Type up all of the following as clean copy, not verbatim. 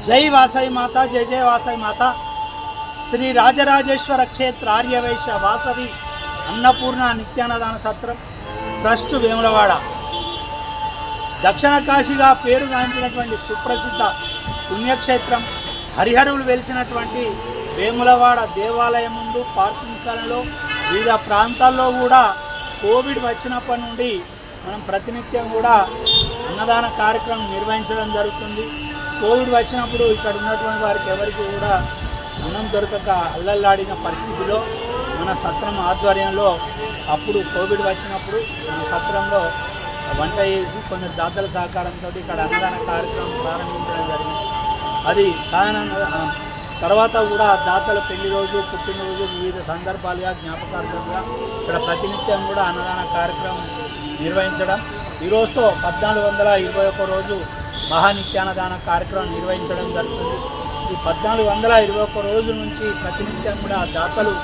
జై వాసవి మాత, జై జయ వాసవి మాత. శ్రీ రాజరాజేశ్వర క్షేత్ర ఆర్యవైశ్య వాసవి అన్నపూర్ణ నిత్యాన్నదాన సత్రం ట్రస్ట్ వేములవాడ దక్షిణ కాశీగా పేరుగాంచినటువంటి సుప్రసిద్ధ పుణ్యక్షేత్రం. హరిహరులు వెలిసినటువంటి వేములవాడ దేవాలయం ముందు పార్కింగ్ స్థలంలో వివిధ ప్రాంతాల్లో కూడా కోవిడ్ వచ్చినప్పటి నుండి మనం ప్రతినిత్యం కూడా అన్నదాన కార్యక్రమం నిర్వహించడం జరుగుతుంది. కోవిడ్ వచ్చినప్పుడు ఇక్కడ ఉన్నటువంటి వారికి ఎవరికి కూడా అన్నం దొరకక అల్లల్లాడిన పరిస్థితిలో మన సత్రం ఆధ్వర్యంలో అప్పుడు కోవిడ్ వచ్చినప్పుడు మన సత్రంలో వంట చేసి కొందరు దాతల సహకారంతో ఇక్కడ అన్నదాన కార్యక్రమం ప్రారంభించడం జరిగింది. అది తర్వాత కూడా దాతల పెళ్లి రోజు, పుట్టినరోజు, వివిధ సందర్భాలుగా జ్ఞాపకార్థంగా ఇక్కడ ప్రతినిత్యం కూడా అన్నదాన కార్యక్రమం నిర్వహించడం. ఈరోజుతో 1421 రోజు మహానిత్యాన్నదాన కార్యక్రమం నిర్వహించడం జరుగుతుంది. ఈ 1421 రోజుల నుంచి ప్రతినిత్యం కూడా దాతలు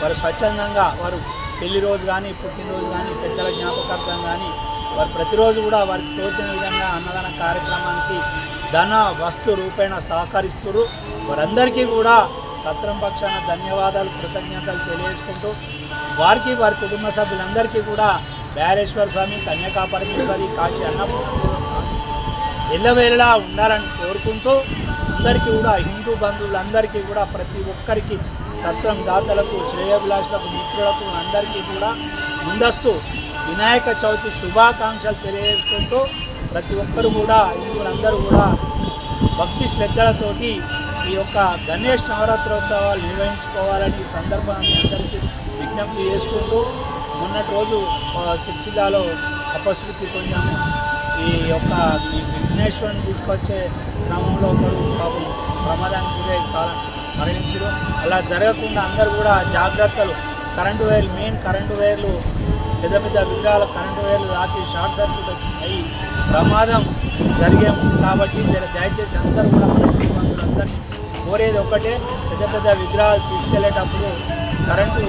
వారు స్వచ్ఛందంగా వారు పెళ్లి రోజు కానీ, పుట్టినరోజు కానీ, పెద్దల జ్ఞాపకార్థం కానీ వారు ప్రతిరోజు కూడా వారికి తోచిన విధంగా అన్నదాన కార్యక్రమానికి ధన వస్తు రూపేణ సహకరిస్తున్నారు. వారందరికీ కూడా సత్రం పక్షాన ధన్యవాదాలు, కృతజ్ఞతలు తెలియజేసుకుంటూ వారికి వారి కుటుంబ సభ్యులందరికీ కూడా బ్యారేశ్వర స్వామి, కన్యకా పరమేశ్వరి, కాశీ అన్నపూర్ణ ఎల్లవేళలా ఉండాలని కోరుకుంటూ అందరికీ కూడా హిందూ బంధువులందరికీ కూడా ప్రతి ఒక్కరికి సత్రం దాతలకు, శ్రేయోభిలాషులకు, మిత్రులకు అందరికీ కూడా ముందస్తు వినాయక చవితి శుభాకాంక్షలు తెలియజేసుకుంటూ ప్రతి ఒక్కరు కూడా హిందువులందరూ కూడా భక్తి శ్రద్ధలతోటి ఈ యొక్క గణేష్ నవరాత్రోత్సవాలు నిర్వహించుకోవాలని ఈ సందర్భాన్ని అందరికీ విజ్ఞప్తి చేసుకుంటూ మొన్నటి రోజు సిరిసిల్లాలో అపశృతి పొందాము. ఈ యొక్క విఘ్నేశ్వరుని తీసుకొచ్చే క్రమంలో ఒకరు పాపం ప్రమాదానికి గురై మరణించారు. అలా జరగకుండా అందరూ కూడా జాగ్రత్తలు, కరెంటు వైర్లు, మెయిన్ కరెంటు వైర్లు, పెద్ద పెద్ద విగ్రహాల కరెంటు వైర్లు దాటి షార్ట్ సర్క్యూట్ వచ్చి ప్రమాదం జరిగే ఉంది. కాబట్టి దయచేసి అందరూ కూడా మన హిందూ బంధువులందరినీ కోరేది ఒకటే, పెద్ద పెద్ద విగ్రహాలు తీసుకెళ్లేటప్పుడు కరెంటు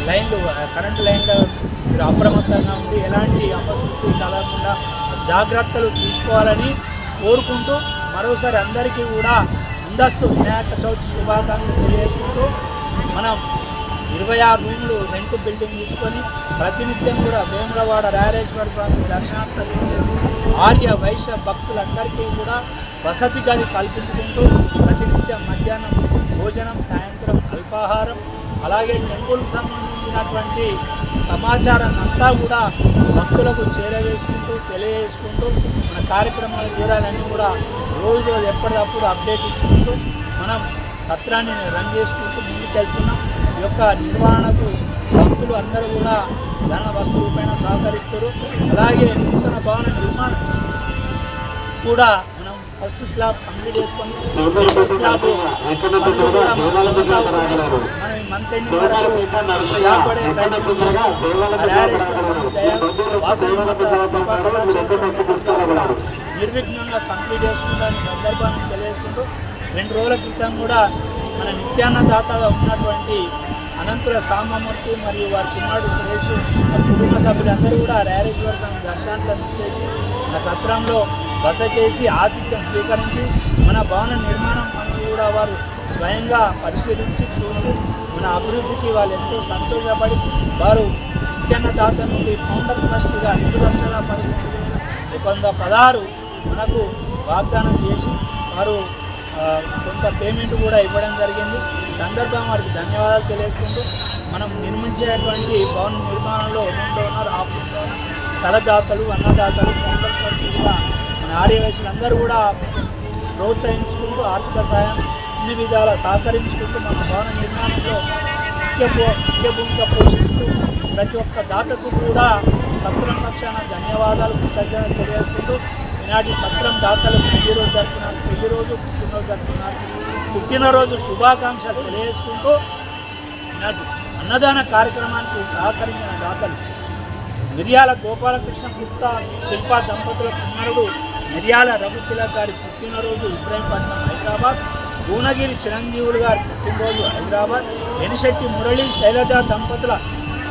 లైన్లో మీరు అప్రమత్తంగా ఉండి ఎలాంటి అపశృతి కలగకుండా జాగ్రత్తలు తీసుకోవాలని కోరుకుంటూ మరోసారి అందరికీ కూడా ముందస్తు వినాయక చవితి శుభాకాంక్షలు తెలియజేసుకుంటూ మనం 26 రూములు రెంట్ బిల్డింగ్ తీసుకొని ప్రతినిత్యం కూడా వేములవాడ రాజేశ్వర స్వామి దర్శనార్థం చేసి ఆర్య వైశ్య భక్తులందరికీ కూడా వసతి గది కల్పించుకుంటూ ప్రతినిత్యం మధ్యాహ్నం భోజనం, సాయంత్రం అల్పాహారం, అలాగే టెంపుల్కి సంబంధించినటువంటి సమాచారం అంతా కూడా భక్తులకు చేరవేసుకుంటూ తెలియజేసుకుంటూ మన కార్యక్రమాల వివరాలన్నీ కూడా రోజు ఎప్పటికప్పుడు అప్డేట్ ఇచ్చుకుంటూ మనం సత్రాన్ని రన్ చేసుకుంటూ ముందుకెళ్తున్నాం. ఈ యొక్క నిర్వహణకు భక్తులు అందరూ కూడా ధన వస్తు రూపేణ సహకరిస్తారు. అలాగే నూతన భవన నిర్మాణం కూడా మనం ఫస్ట్ స్లాబ్ కంప్లీట్ చేసుకొని రెండో స్లాబ్ పనులు కూడా మనం కొనసాగుతుంది. మనం ఈ మంత్ ఎండింగ్ వరకు స్లాబ్ పడే ప్రయత్నం చేస్తూ వాసవి మాత కూడా నిర్విఘ్నంగా కంప్లీట్ చేసుకుంటాని సందర్భాన్ని తెలియజేసుకుంటూ 2 రోజుల క్రితం కూడా మన నిత్యాన్నదాతగా ఉన్నటువంటి అనంతుల సాంబమూర్తి మరియు వారి కుమారుడు సురేష్, వారి కుటుంబ సభ్యులందరూ కూడా రాజేశ్వర స్వామి దర్శనార్థం చేసి మన సత్రంలో బస చేసి ఆతిథ్యం స్వీకరించి మన భవన నిర్మాణం పనులు కూడా వారు స్వయంగా పరిశీలించి చూసి మన అభివృద్ధికి వాళ్ళు ఎంతో సంతోషపడి వారు నిత్యాన్నదాత నుండి ఫౌండర్ ట్రస్ట్గా 2,11,116 మనకు వాగ్దానం చేసి వారు కొంత పేమెంట్ కూడా ఇవ్వడం జరిగింది. ఈ సందర్భం వారికి ధన్యవాదాలు తెలియజేసుకుంటూ మనం నిర్మించేటువంటి భవన నిర్మాణంలో 2 ఓనర్, హాఫ్ ఓనర్, స్థలదాతలు, అన్నదాతలు, ఫౌండర్ ట్రస్ట్గా మన ఆర్యవైశ్యులందరూ కూడా ప్రోత్సహించుకుంటూ ఆర్థిక సాయం అన్ని విధాలా సహకరించుకుంటూ మన భవన నిర్మాణంలో ముఖ్య భూమిక పోషిస్తూ ప్రతి ఒక్క దాతకు కూడా సత్రం పక్షాన ధన్యవాదాలు, కృతజ్ఞతలు తెలియజేసుకుంటూ ఈనాటి సత్రం దాతలకు పెళ్లిరోజు జరుపుతున్నారు, పుట్టినరోజు జరుపుతున్నారు, పుట్టినరోజు శుభాకాంక్షలు తెలియజేసుకుంటూ ఈనాటి అన్నదాన కార్యక్రమానికి సహకరించిన దాతలు మిర్యాల గోపాలకృష్ణ గుప్తా శిల్ప దంపతుల కుమారుడు మిర్యాల రఘుతిలక్ గారి పుట్టినరోజు ఇబ్రాహీంపట్నం హైదరాబాద్, భువనగిరి చిరంజీవులు గారి పుట్టినరోజు హైదరాబాద్, వెనిశెట్టి మురళి శైలజ దంపతుల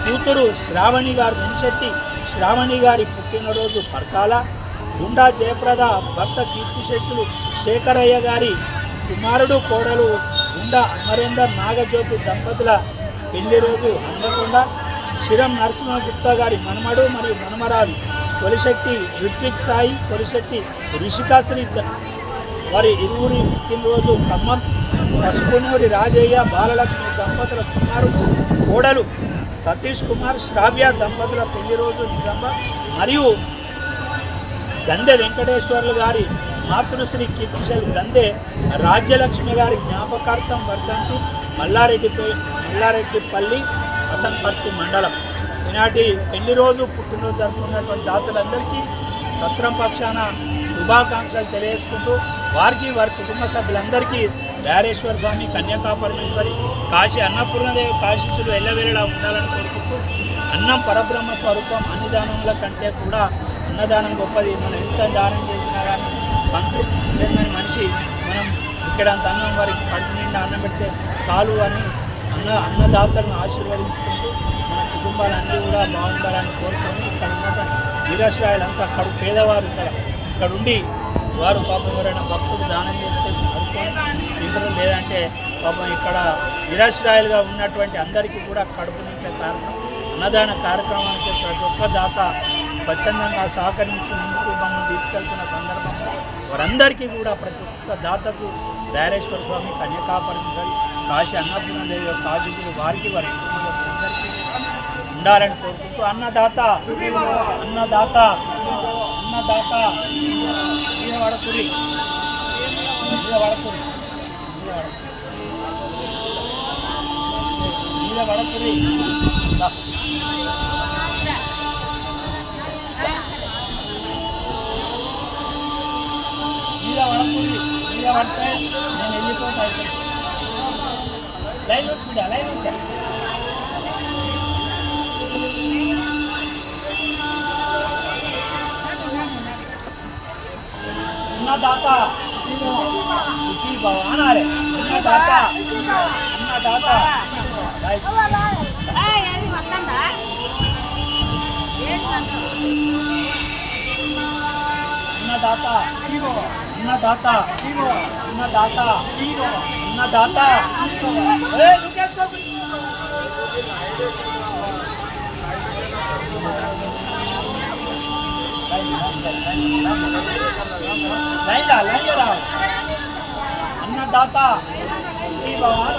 కూతురు శ్రావణి గారు వెనిశెట్టి శ్రావణి గారి పుట్టినరోజు పర్కాల, గుండా జయప్రద భర్త కీర్తిశేషులు శేఖరయ్య గారి కుమారుడు కోడలు గుండా అమరేందర్ నాగజ్యోతి దంపతుల పెళ్లి రోజు హన్మకొండ. శిరం నరసింహగుప్తా గారి మనమడు మరియు మనమరాలు కొలిశెట్టి ఋత్విక్ సాయి, కొలిశెట్టి రిషికాశ్రీ వారి ఇరువురి పుట్టినరోజు ఖమ్మం. పసుపునూరి రాజయ్య బాలలక్ష్మి దంపతుల కుమారుడు కోడలు సతీష్ కుమార్ శ్రావ్య దంపతుల పెళ్లి రోజు నిజామాబాద్. మరియు దందె వెంకటేశ్వర్లు గారి మాతృశ్రీ కీర్తిశైలు దందె రాజ్యలక్ష్మి గారి జ్ఞాపకార్థం వర్ధంతి మల్లారెడ్డిపల్లి అసంపర్తి మండలం. ఈనాటి పెళ్లి రోజు పుట్టినరోజు జరుపుకున్నటువంటి దాతలందరికీ సత్రం పక్షాన శుభాకాంక్షలు తెలియజేసుకుంటూ వారికి వారి కుటుంబ సభ్యులందరికీ ధారేశ్వర స్వామి, కన్యకా పరమేశ్వరి, కాశీ అన్నపూర్ణదేవి కాశీసులు ఎల్లవేళలా ఉండాలని కోరుకుంటూ అన్నం పరబ్రహ్మ స్వరూపం. అన్ని దానముల కంటే కూడా అన్నదానం గొప్పది. మనం ఎంత దానం చేసినా కానీ సంతృప్తి చెందని మనిషి మనం ఇక్కడ అంత అన్నం వారికి కడుపు నిండా అన్నం పెడితే చాలు అని అన్నదాతలను ఆశీర్వదించుకుంటూ మన కుటుంబాలన్నీ కూడా బాగుండాలని కోరుకొని ఇక్కడ ఉన్నటువంటి వీరాశ్రాయులంతా అక్కడ పేదవారు ఇక్కడ ఉండి వారు పాపం ఎవరైనా భక్తులు దానం చేస్తే అనుకోని తింటారు, లేదంటే పాపం ఇక్కడ నిరాశ్రాయులుగా ఉన్నటువంటి అందరికీ కూడా కడుపు నింపే కారణం అన్నదాన కార్యక్రమానికి ప్రతి ఒక్క దాత స్వచ్ఛందంగా సహకరించి ముందుకు మమ్మల్ని తీసుకెళ్తున్న సందర్భంలో వారందరికీ కూడా ప్రతి ఒక్క దాతకు ధారేశ్వర స్వామి, కన్యకా పరమేశ్వరి, కాశీ అన్నపూర్ణదేవి యొక్క ఆశీస్సులు వారికి వారి కుటుంబాలందరికీ కూడా ఉండాలని కోరుకుంటూ అన్నదాత అన్నదాత అన్నదాత మీద వడకురి మీద వడకురి మీద వడకురి మీద వడకురి మీద పడితే నేను వెళ్ళిపోతా. లైవ్ వచ్చిందా లైవ్ వచ్చా अन्नदाता सुखी भगवान आ रहे अन्नदाता अन्नदाता अन्नदाता अन्नदाता अन्नदाता अन्नदाता लाइन राव अन्नदाता भगवान